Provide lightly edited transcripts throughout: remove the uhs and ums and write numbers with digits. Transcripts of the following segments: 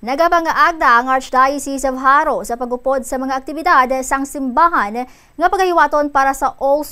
Nagapangaagda ang Archdiocese of Haro sa pagupod sa mga aktibidad sang simbahan nga pagahiwaton para sa All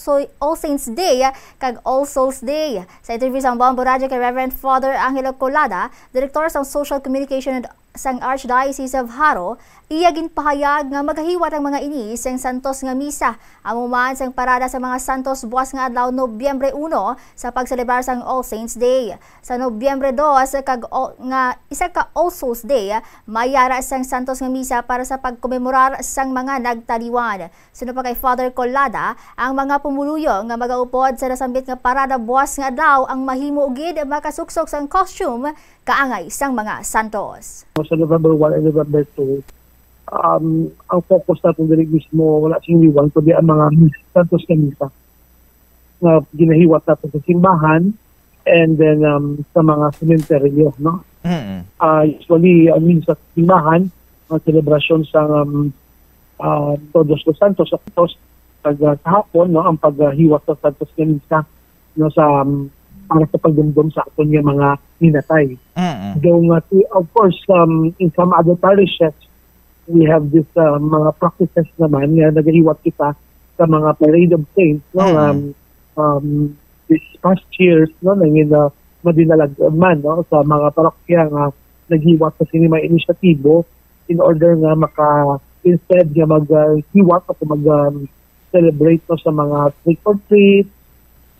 Saints Day kag All Souls Day. Sa interview sang Bombo Radio kay Reverend Father Angelo Collada, Direktor sang Social Communication sang Archdiocese of Haro, iya ginpahayag nga magahiwat ang mga ini sang santos nga misa amuman sang parada sa mga santos buwas nga adlaw Nobyembre 1 sa pagselebrar sang All Saints Day. Sa Nobyembre 2 kag nga isa ka All Souls Day, mayara sang santos nga misa para sa pagkomemorar sang mga nagtaliwan. Suno pa kay Father Collada, ang mga pumuluyo nga magaupod sa nasambit nga parada buwas nga adlaw ang mahimo gid makasuksok sang costume kaangay sang mga santos. Sa November 1 and November 2, ang focus natin dili mismo wala sing liwan kundi ang mga santos nga misa na ginahiwat natin sa simbahan and then sa mga sementeryo, no? Usually, sa simbahan, ang celebration sa Todos los Santos, sa hapon, no, ang paghiwat sa santos nga misa, no, sa para sa pagdumdum sa aton nga mga ninatay. Though, of course, in some other parishes, we have this mga practices naman nga nagahiwat kita sa mga parade of saints, no, this past years, no, nangin madinalag man, no, sa mga parokya nga naghiwat sa sinima inisyatibo in order nga instead nga maghiwat o mag-celebrate no, sa mga trick or treat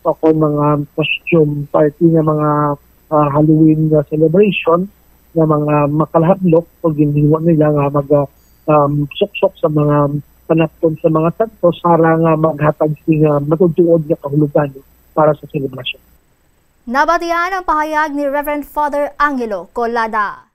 o kung mga costume party nga mga Halloween celebration nga mga makalahatlok o ginhiwa nila nga mag-suksok sa mga panapon sa mga santos para nga maghatag sing matutuod nga kahulugan para sa celebration. Nabatian ang pahayag ni Reverend Father Angelo Collada.